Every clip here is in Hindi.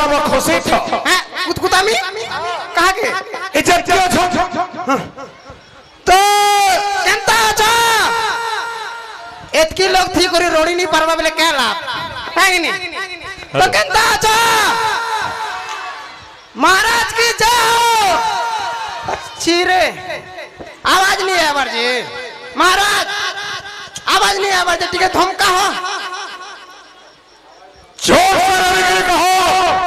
सब खुशी था कुतकुतामी कहा के इज्जत क्यों छो तो केंता अच्छा एतकी लोग थी कोरी रोड़ी नहीं पारवा बोले क्या लाभ है कि नहीं तो केंता अच्छा महाराज की जय हो चीरे आवाज नहीं है जी महाराज आवाज नहीं है ठीक है धमका हो जोर से कहो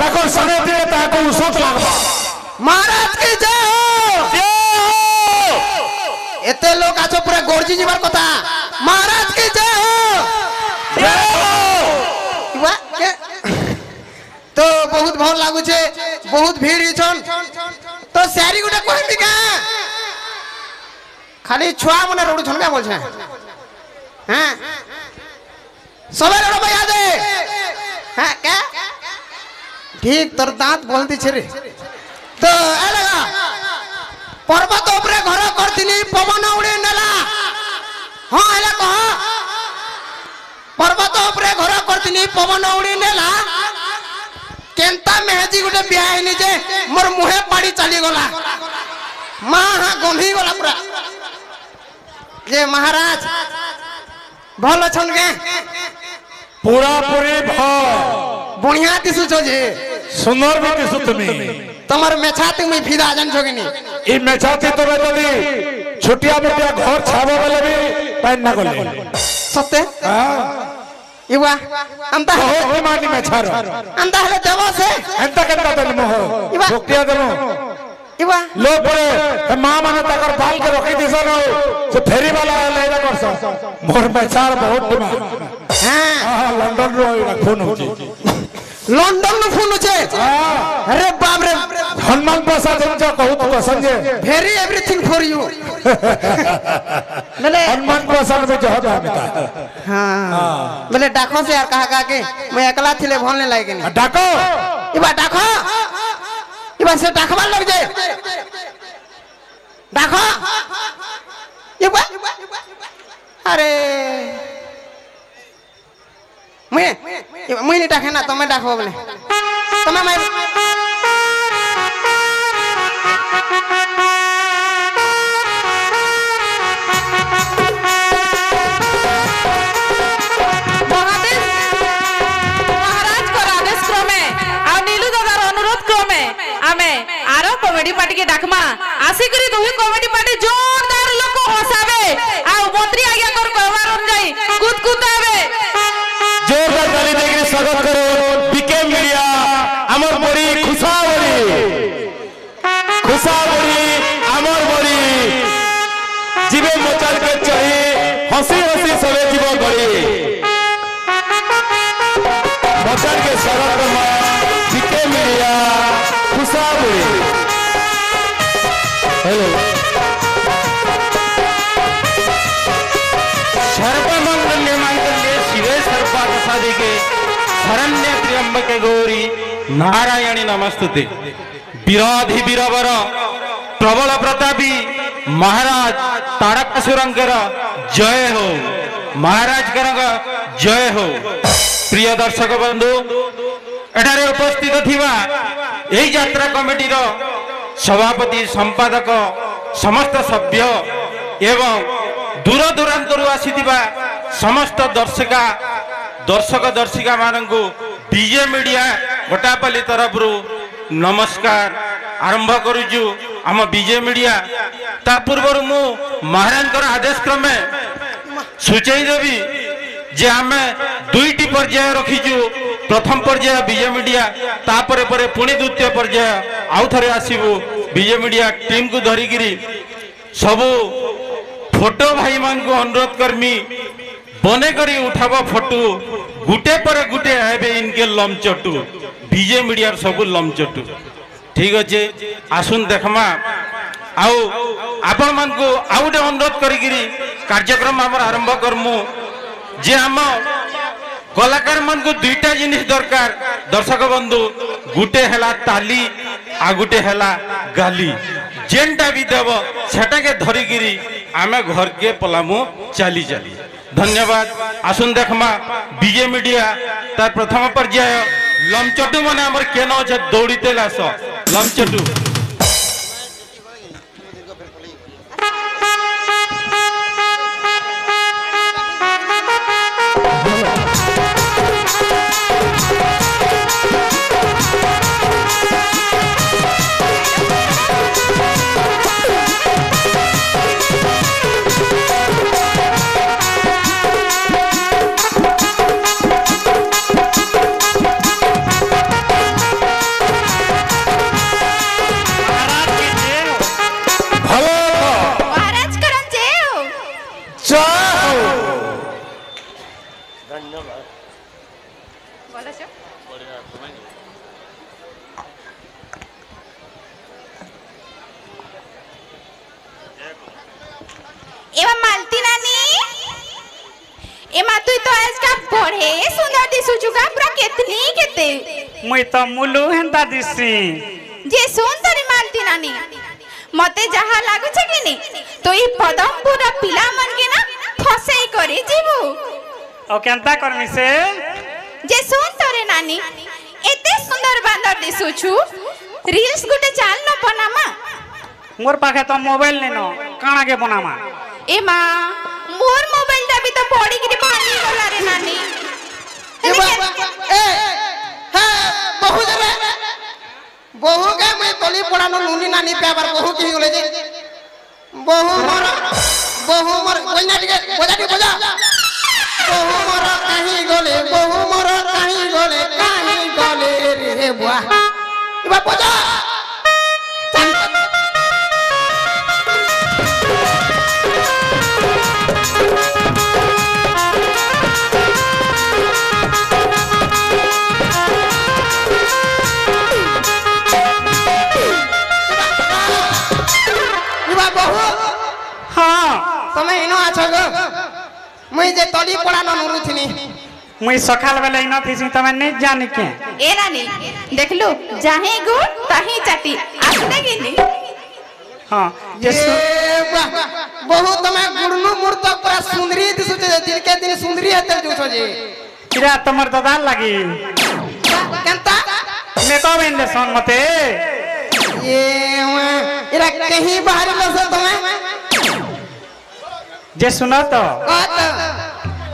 ताको सने दे ताको उसोत लागबा महाराज की जय हो एते लोग आछो पूरा गोरजी जीवार कथा महाराज की जय हो तो बहुत भल लागु छे बहुत भीड़ छन तो सारी गुटा कहबी का खाली छुआ मने रोड छन का बोल छे हैं सबे रोड बजा दे हैं क्या ठीक तोर दांत बोलती छे रे तो ए लगा पर्वत ऊपर घर करथिनी पवन उड़े नेला हां एला कह पर्वत ऊपर घर करथिनी पवन उड़े नेला केंता मेहजी गुटे बियाहनी जे मोर मुहे पाड़ी चली गला मां हां गंधी गला पूरा जे महाराज भल छन के पूरा पूरी बढ़िया दिसु छो जे सुंदर भी दिसु तुमी तमर मेछाती मुई फिदा जन छोगिनी ई मेछाती तो जदी छोटिया मोटिया घर छाबो वाले भी पाइन ना गले सत्य हां इवा अंता हो मानी मेछारो अंता हले देवो से एंता केंता देन मोह छोटिया देनो इवा लो परे मां माने तकर बाल के रखी दिसन से फेरी वाला लेला करस मोर मेछार बहुत डिमांड हां लंदन रो फोन होची लंदन नु फोन होचे अरे बाप रे हनुमान प्रसाद जो कहू तो Sanjay very everything for you मैंने हनुमान प्रसाद में जो होता हां मैंने डाको से यार कहा के मैं अकेला थिले भोलने लायक नहीं डाको इबा डाको इबा से डाकवा लग जाए डाको इबा अरे मैं नहीं डाके ना तुम्हें डाको बोले तुम्हें मैं कॉमेडी पार्टी के डाकमा आसी करी दुही कॉमेडी पार्टी जोरदार लोग हसावे आ मंत्री आज्ञा कर कहवार जाई कुतकुतावे जोरदार ताली देके स्वागत करो बीके मीडिया अमर बड़ी खुशावरी अमर बड़ी जीवे मचाल के चाहे हंसी हंसी सबे जीव गड़ी मचाल के स्वागत करो बीके मीडिया खुशावरी हेलो सर्वमंगल मांगल्ये शिवे सर्वार्थसाधिके शरण्ये त्र्यंबके गौरी नारायणी नमस्तुते विरोधी वीरवर प्रबल प्रतापी महाराज तारकासुरंकर जय हो महाराज जय हो प्रिय दर्शक बंधु एठारे उपस्थित थिबा एही यात्रा कमिटी रो सभापति संपादक समस्त सभ्य एवं दूर दूरांतर आसीथिबा समस्त दर्शक दर्शिका मानंकु डीजे मीडिया गोटापल्ली तरफ नमस्कार आरंभ करूछु आम डीजे मीडिया ता पूर्व मु महाराज आदेश क्रमे सूचई देवी जे आमे दुईटी पर्याय रखीचु प्रथम पर्याय बीजे मीडिया तापरे परे पुणी द्वितीय पर्याय आउ थरे आसीबु बीजे मीडिया टीम को धरिकिरी सबु फोटो भाई मान को अनुरोध करमी बने करी उठाबो फोटो गुटे पर गुटे आबे इनके लमचटू बीजे मीडिया सबु लमचटू ठीक अच्छे आसुन देखमा आउ आपण मान को आउटे अनुरोध करिकिरी कार्यक्रम हमर आरंभ करमु जे हम कलाकार मान को दुईटा जिनिस दरकार दर्शक बंधु गुटे हैला ताली आ गुटे हैला गाली जेनटा भी देव सेटा के धरिकिरी आमे घर के पलामु चली धन्यवाद आसुन देखमा बीजे मीडिया तार प्रथम पर्याय लमचटू माने हमर केनो जे दौड़ीते लास लमचटू एवा मालती नानी एमा तू तो आज का बड़े सुंदर दिसु चुका पूरा कितनी केते मुई तो मुलु हेंता दिसी जे सुंदरी मालती नानी मते जहा लागु छ कि नी तो ई पदमपुर पिला मन के ना फसेई करे जीवु ओ केंता करमी से जे सुंदरे नानी एते सुंदर बांदर दिसु छु रील्स गुटे चाल न बनामा मोर पाखे तो मोबाइल नेनो काना के बनामा ए मां मोर मोबाइल ता भी तो पड़ी कि भांगी गला रे नानी ए हां बहु के मैं तली पड़ानो नुनी नानी प्यार बहु की होले जे बहु मोर कोई ना टिके बजा बहु मोर कहीं गले रे बुआ इबा बजा समय इनो आछो गो मुई जे तली पड़ा न नुरुथिनी मुई सखाल बेले इनो थिसी तमे नै जानि के ए नानी देख लो जाहे गो ताही चाटी आसने कि नी हां जे बहु तमे गुडनु मूर्त पूरा सुंदरी दिसु जे दिन के दिन सुंदरी हेते जुसो जे इरा तमर दादा लागी केंता मेकअप इन सन मते ये इरा कहीं बाहर लस तमे जे सुनो तो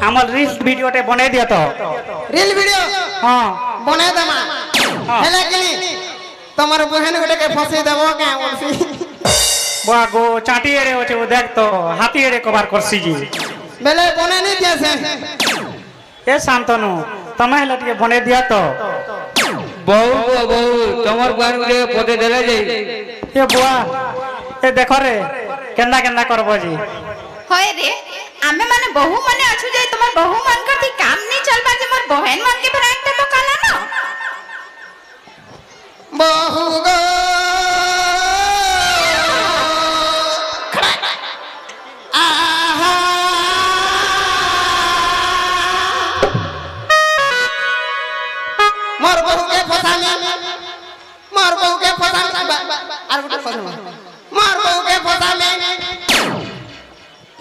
हमर रील्स वीडियो टे बने दिया तो रील वीडियो हां बने दमा हेले कि तमर बहन गोटे के फसे देबो के बोलसी बुआ गो चाटी एड़े होचे वो देख तो हाथी एड़े कबार करसी जी बेले बने नहीं दिया से ए शांतनु तमे हेले टिके बने दिया तो बहु तमर बहन के पदे देले जे ए बुआ ए देखो रे केंदा केंदा करबो जी होय रे आमे माने बहु माने अछु जे तुम्हार बहु मन करती काम नहीं चलबा जे मोर बहन मन के फ्रेंड तो काला ना बहु गो आहा मोर बहु के फसा में मोर बहु के फसा में आर गुटे फसा में मोर बहु के फसा में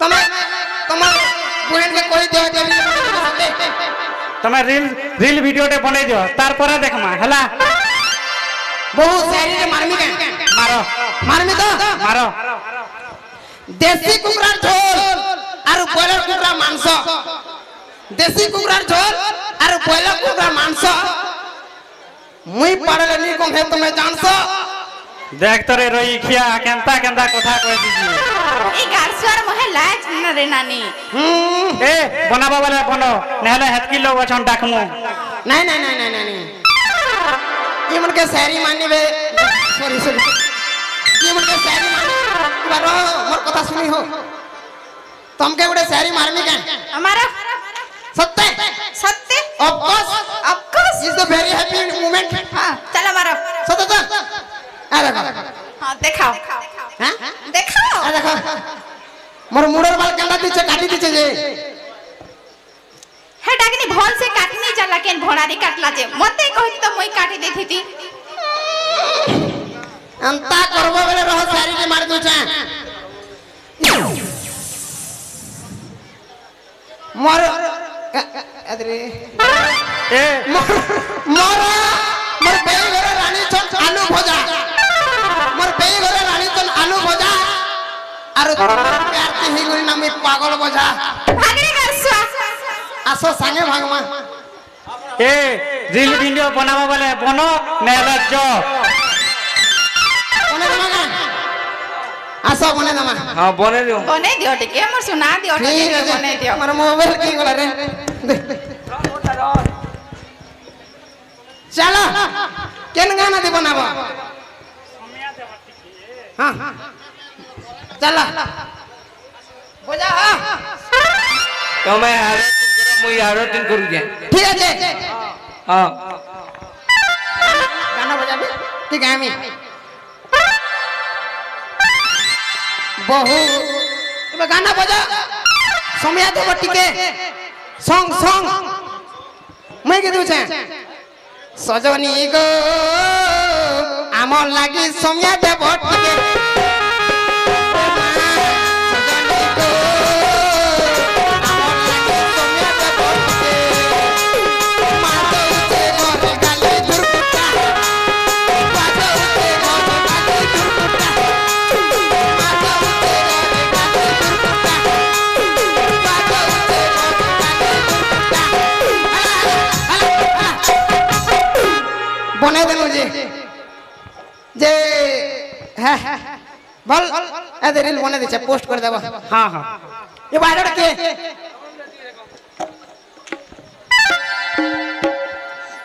तमे बहन के कोई दे तमे रील वीडियो टे बने दियो तार पर देखमा हला बहुत सारी रे मारमी के मारमी तो मारो देसी कुकरा झोल और बॉयलर कुकरा मांस देसी कुकरा झोल और बॉयलर कुकरा मांस मुई पड़ले नी को है तुम्हें जानसो देख तोरे रोई खिया केंता केंता कथा कह दीजिए ई गारस्वार मोहे लाज न रे नानी ए बनाबा वाला बनो नहले हतकी लोग अछन डाकमु नहीं ये मन के शायरी मानी बे सॉरी ये मन के शायरी मानी बारो मोर कथा सुनी हो तुम के गुडे शायरी मारमी के हमारा सत्य of course is the very happy moment हां चलो मारो सत्य आ देखो हां दिखाओ हां दिखाओ आ देखो मोर मुड़र बाल काटा दीचे काटी दीचे जे हे डाकनी भोल से काटनी चला केन भोड़ारी काटला जे मते कहि तो मोई काटी देथि थी अंता करबो बेले रह सारी के मार दूचा मोर अरे ए मोर बेई घरे रानी छन आलू भजा मोर बेई घरे रानी छन आलू भजा आरो प्यार के ही गुल नामी पागल भजा भागरे करसु आसो संगे भागमा ए रील वीडियो बनाबो बोले बनो नेला जो कोने दमा आसो कोने दमा हाँ बने दियो बने दियो टिके मोर सुना दियो टिके बने दियो हमर मोबाइल की गला रे चलो केन गाना दे बनाबो हां चलो बोजा हां તમે હારો તીન કરો મુઈ હારો તીન કરું છે ठीक है હા गाना बजाबे ठीक है আমি बहु এবার গানা বজা সময়া দেব টিকে সং সং মই কে দিউছে সজনী গো আমর লাগি সময়া দেব টিকে সজনী গো আমর লাগি সময়া দেব টিকে মা দউছে ঘরে গালে দুর্গুটা মা দউছে ঘরে গালে দুর্গুটা মা দউছে ঘরে গালে দুর্গুটা মা দউছে ঘরে গালে দুর্গুটা বনে দেনু যে হ্যাঁ বল এদের রিল বনে দিছে পোস্ট করে দেব हाँ हाँ এ বাইরেটা কে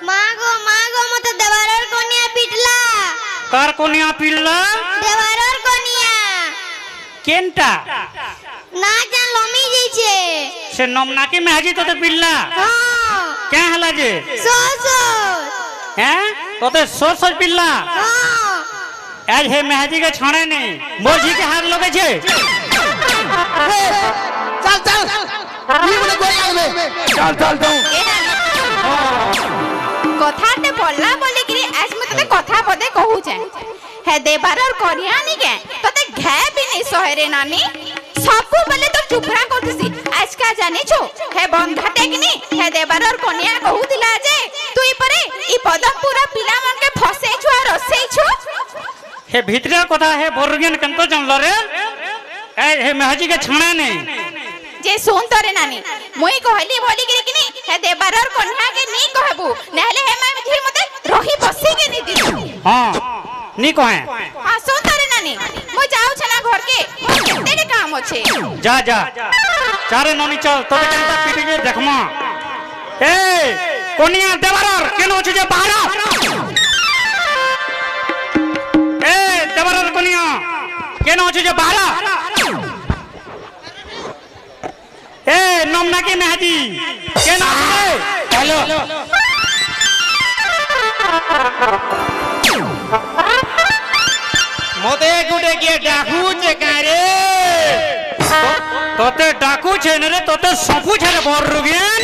মাগো মতে দেওয়ারের কোনিয়া পিটলা कार कोनिया पिल्ला দেওয়ারের কোনিয়া केनटा না জান লমি যাইছে से नमनाकी में हाजी तोते पिल्ला হ্যাঁ क्या हला जे সোসো हैं तोते सोच सोच पिल्ला হ্যাঁ आज हे मेहजी के छाणे नहीं मोजी के हाथ लगे छे চল চল নি বলে কই আসবে ચાલ ચાલ જાઉં কথাতে বললা বলি কি আজ মে ততে কথা বদে कहू छे हे देबारर करिया नी के तते घे भी नहीं सोहरे नानी सबको बोले तो चुपरा करथसी आज का जानी छु हे बंधा टेकनी हे देबारर कनिया कहू दिला जे तुई परे ई पदमपुरा पिला मन के फसे छु और रसे छु हे भीतरे कथा हे बोरगेन कंतो जानलो रे ए हे मेहजी के छाणे नहीं जे सुन तोरे नानी मुई कहली बोली कि हे देबारर कन्या के नी कहबू नहले हे मैं भी मते रही बसी के नी दी हाँ नी कहे हां सुन तोरे नानी मुई जाऊ छना घर के केते के काम होछे जा जा चारे ननी चल तोते केनता पीटी के देखमा ए कोनिया देवरर केनो छ जे बाहर ए देवरर कोनिया केनो छ जे बाहर ए नमनाकी मेहदी केनो छ हेलो মতে গুটে গিয়ে ডাকুছে কারে तोते डाकू छे न रे तोते सफू छे रे बोरगेन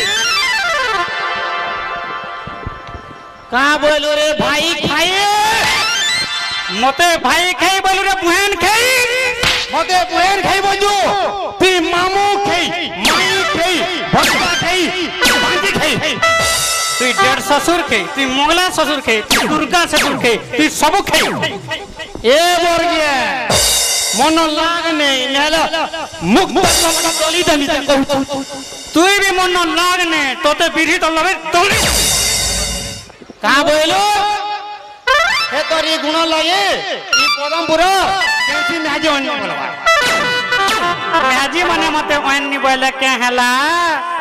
का बोलो रे भाई खाए मते भाई खाई बोलू रे बहन खाई মতে বহেন খাইব জো তুই মামু খাই মাই খাই ভক্তা খাই ভাঁজি খাই তুই डेढ़ ससुर खाई তুই मंगला ससुर खाई তুই दुर्गा ससुर खाई তুই सब खाई এ বর্গিয়া মন লাগ নেই নেলা মুখ মুখ দলি দলি কহু তুই भी मन लागने तोते বিধি তলবে তলি কা বইলো হে তোরি গুণ লাগে ই পদমপুর কেউছি নাজি অন্য বলবা मेहजी मने मते ओन नी बोले के हला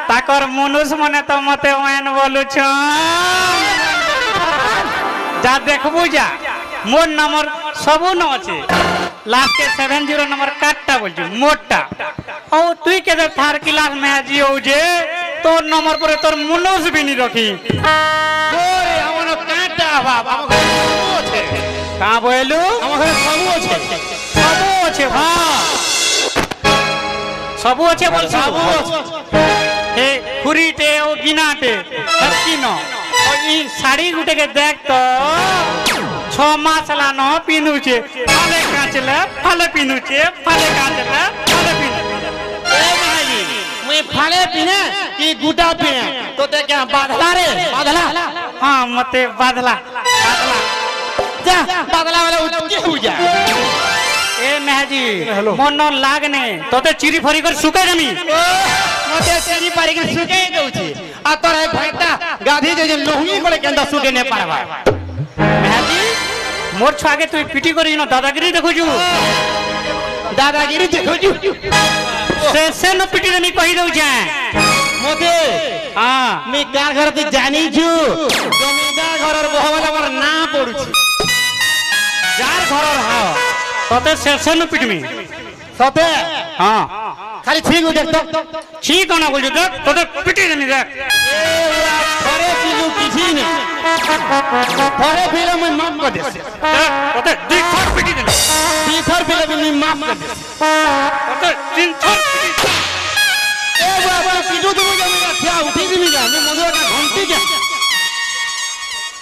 ताकर मनुष्य मने तो मते ओन बोलु छ जा देखबू जा मोर नंबर सबू न আছে लास्ट के 70 नंबर काटता बोलछु मोटा ओ तुई के थार क्लास में आजी हो जे तोर नंबर पर तोर मनुष्य भी नहीं रखी ওরে আমার কাটা বাপ আমার সবু আছে का बोलू আমার সবু আছে सबू আছে हां सबू আছে बोल সবু सबू আছে हे खुरीटे ओ गिनाटे हस्की न ओ ई साड़ी गुटे के देख तो 6 मास ला न पिनु छे फाले काचले फाले पिनु छे फाले काचले फाले पिनु এ ভাই मुई फाड़े पीने कि गुटा पीने तो ते क्या बादला रे बादला हाँ मते बादला जा बादला वाले उच्चे हो जा ए मेहजी मन लागने तोते चिरी फरी कर सुके जमी मते सेरी पारी के सुके दउची आ तोरे भैता गाधी जे लोहनी कोले केंदा सुके ने पारबा मेहजी मोर छागे तू पिटी करी न दादागिरी देखो जू दादागिरी देखो जू से न पिटी नहीं कही दउ जा मते हां मी का घर ते जानी छु जमीदार घरर बहवाला मोर ना पडुछि जार घरर हां तोते से न पिटमी सते हां खाली ठीक हो देख तो ठीक ना बोल देख तोते पिटी नहीं देख थोड़े किलो किसी ने थोड़े फिल्म में माफ कर दे तोते दी थर पिटी दे तीसर फिल्म में माफ कर दे तोते तीन थर पिटी ए बाबा किटू तुम जा मेरा क्या उठी दी जा मैं मधुआ का घंटी क्या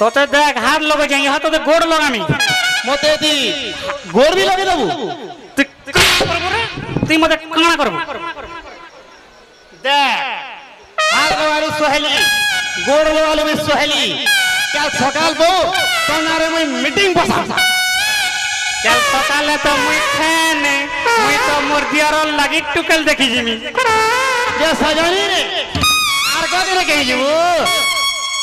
तोते देख हाथ लगे जाए यहाँ तोते गोड़ लगामी मते दी गोर भी लगे दबू तू काना करबो रे तू मते काना करबो देख हाथ वाली सोहेली गोर वाली में सोहेली क्या सकाल बो तो नारे में मीटिंग बसा चल सकाले तो मुई खाने मुई तो मोर दियार लगी टुकल देखी जिमी ये सजनी रे आर का दिन के जीवो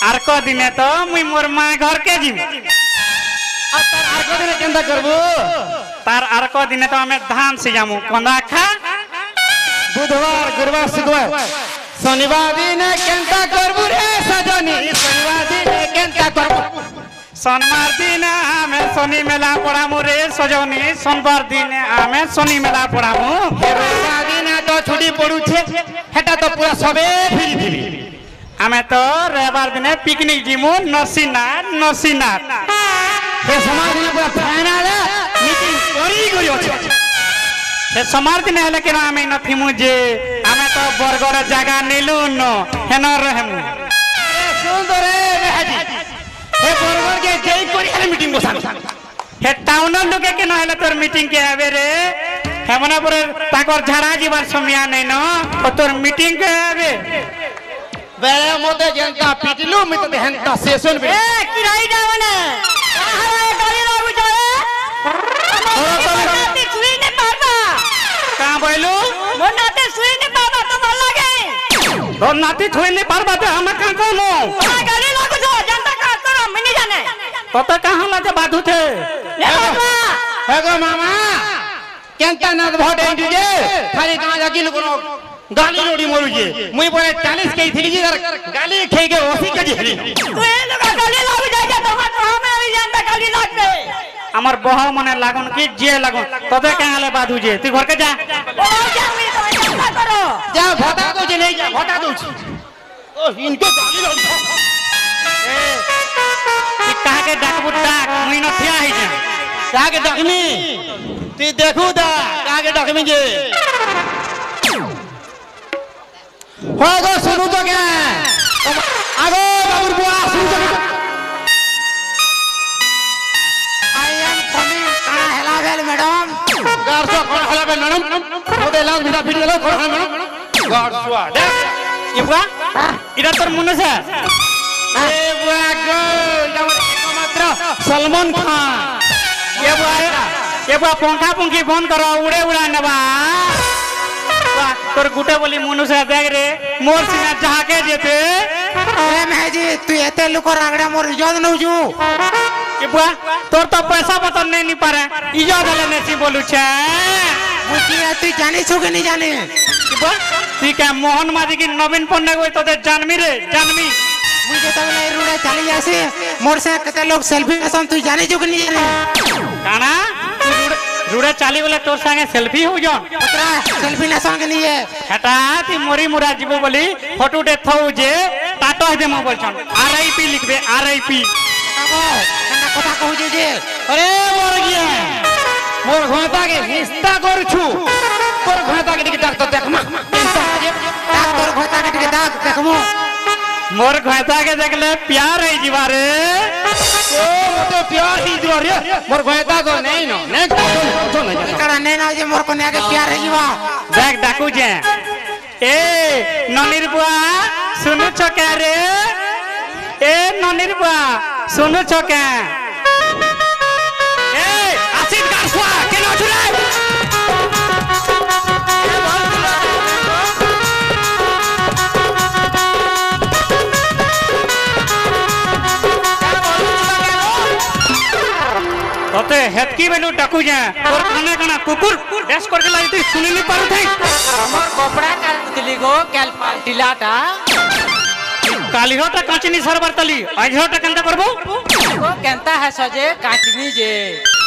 आर को दिने तो मुई मोर मां घर के जिमी आ तार आर का दिन केंदा करबो तार आर को दिने तो हमें धान से जामु कोंदा खा बुधवार गुरुवार शुक्रवार शनिवार दिन केंदा करबो रे सजनी शनिवार दिन केंदा करबो सोमवार दिन हमें शनि मेला पड़ामु रे सजनी सोमवार दिन हमें शनि मेला पड़ामु रविवार दिन तो छुट्टी पड़ू छे हेटा तो पूरा सबे फ्री थी हमें तो रविवार दिन पिकनिक जिमु नसीनाथ हे समाज दिन पूरा फाइनल मीटिंग करी अछि हे सोमवार दिन हेले के हमें नथिमु जे हमें तो बरगड़ जगह नेलु न हेन रहमु सुंदर रे हाजी हे बरगड़ के जई करी हेले मीटिंग बसान हे टाउन लोके के न हेले तोर मीटिंग के आवे रे हेमना पर ताकर झाड़ा जीवन समिया नै न तोर मीटिंग के आवे बेले मोते जनता पिटलू मी तो हेंता सेशन बे ए किराई जावने आहारा गाड़ी लागू जाए नाते सुई ने पारबा कहां बोलू मोर नाते सुई ने पारबा तो बोल लागे तो नाती थोई नहीं पारबा तो हम कहां कोनो गाड़ी लागू जो जनता का करो मैं नहीं जाने तो कहां लाजे बाधु थे ले बाबा हे गो मामा केंता न भोट एंडी जे खाली कहां जाकी कोनो गाली रोडी मोरू जे मुई बोले 40 के थी जी गाली खे के 80 के जी तू ए लोग गाड़ी लागू जाए तो हमें अभी जनता गाड़ी लागबे আমার বহ মনে লাগুন কি যে লাগুন তবে কালে বাধু যে তুই ঘরকে যা ओ जामी तो जनता करो जा भटा दो जे नहीं जा भटा दो ओ इनको गाली रोडी ए তুই কাকে ডাকবু ডাক মুই নথিয়া হই যা कागे डकमी तू देखू दा कागे डकमी जे हो गो सुनु तो क्या आगो बाबू बुआ सुनु तो आई एम कमिंग कहां हेला बेल मैडम गारसो कोन हला बे मैडम ओदे लाल बिना फिट लो कोन हला मैडम गारसो देख ইবুয়া ইরা তোর মনে আছে ए बुआ गो इधर एकमात्र सलमान खान এবুয়া पंखा पंखी बंद करो उड़े उड़ा नेबा তোর গুটে বলি মনুষা দেখ রে মোর সিনা যাকে যেতে ए महजी तू एते लोक रागड़ा मोर इज्जत नउजू ইবুয়া তোর তো পয়সা পতন নেই নি পারে ইজ্জত হলে নেছি বলু ছে बुझिया तू जानी छु के नहीं जाने ইবুয়া তুই কে মোহন মাঝি কি নবীন পণ্ডিত কই তোদের জানমি রে জানমি मुझे तो नहीं रुड़े चली जासे मोर से कते लोग सेल्फी लेसन तू जानी छु के नहीं जाने কানা রুড়ে চালি বলে তোর সঙ্গে সেলফি হউ জন पतरा सेल्फी लेसन के लिए হেটা তুই মরি মুরা যাব বলি ফটোটে থউ যে টাটো দে মো বলছন আরআইপি লিখবে আরআইপি काको कना কথা कहू जे अरे मोर गया मोर घोता के हिस्सा कर छु तोर घोता के दिख डाक तो देख मा डाक तोर घोता के के डाक देखमो मोर घोता के देखले प्यार है जीवारे ओ तो प्यार ही दियो रे मोर घोता को नहीं नो नेक्स्ट तो नहीं कड़ा नहीं ना जे मोर को ने के प्यार है जीवा देख डाकू जे ए ननिर बुआ सुनु छका रे ए ननिर बुआ सुनु छका ए आसिफ गारसुआ केन अछु रे तते हेतकी बेलू डाकू जा और खाने खाना कुकुर डैश करके लाई तू सुनि नहीं पारु थई हमर कपड़ा काल दिली गो काल पाल्टिलाटा काली होटा काचनी सरबर तली आज होटा केनता करबो को केनता है सजे काटनी जे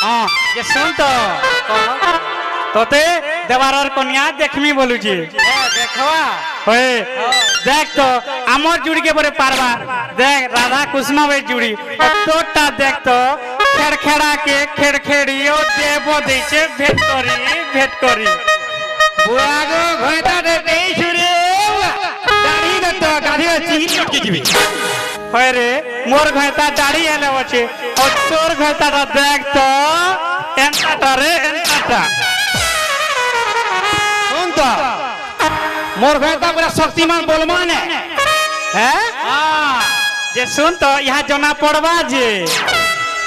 हां ये सुन तो तते देवारर कन्या देखमी बोलू जी देखवा होए देख तो आमर जुड़ी के बरे पारवा देख राधा कृष्ण वे जुड़ी तोटा देख तो खेड़खेड़ा के खेड़खेड़ियो देबो दैछे भेट करी बुआगो घोटा दे देई छुरे दाढ़ी दत गाधी चिहित के जिबे होय रे मोर घोटा दाढ़ी एले होछे और तोर घोटा देख तो एंटा रे एंटा सुन तो मोर घोटा पूरा शक्तिमान बलवान है हैं हां जे सुन तो यहाँ जना पड़वा जे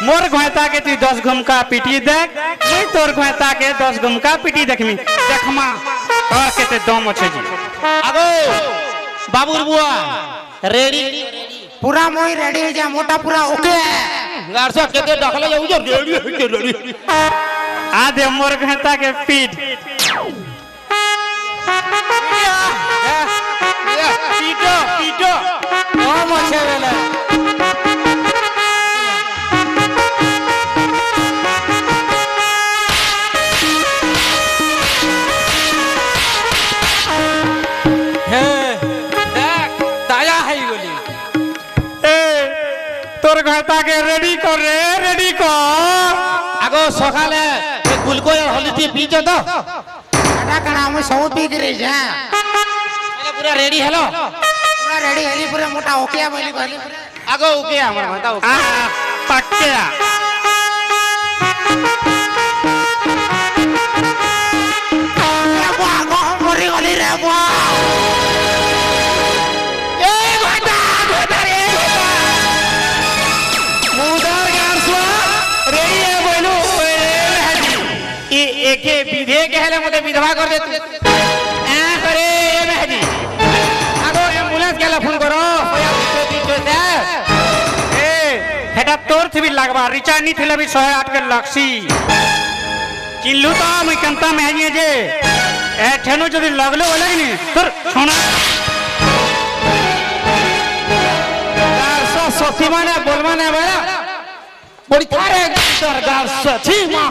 मोर घोटा के तू 10 घुमका पीटी देख नहीं तोर घोटा के 10 घुमका पीटी देखमी देखमा और केते दम अछि जी आगो बाबूर बुआ रेडी पूरा मोई रेडी हो जा मोटा पूरा ओके गारसा केते डखले जाऊ जो रेडी आ दे मोर घोटा के पीट पीटो कम अच्छे बेला तोर घाटा के रेडी कर रे रेडी कर आगो सकाले गुलको और हल्दी पीजो तो कटा कना हम सब पी के जा पहले पूरा रेडी हेलो पूरा रेडी हेली पूरा मोटा ओके बोली कहली आगो ओके हमर माता ओके पक्का रे बुआ गो हम मरी गली रे बुआ एके विधे के हेले मते विधवा कर दे तू ए करे ए मेहदी आगो एम्बुलेंस केला फोन करो ए हेटा तोर थी भी लगवा रिचार्ज नहीं थिले भी 108 के लक्सी चिल्लू तो मैं कंता में है जे ए ठेनो जदी लगलो होला कि नहीं तोर सोना यार सो माने बोलवा ने बड़ा बड़ी थारे सरदार सची मां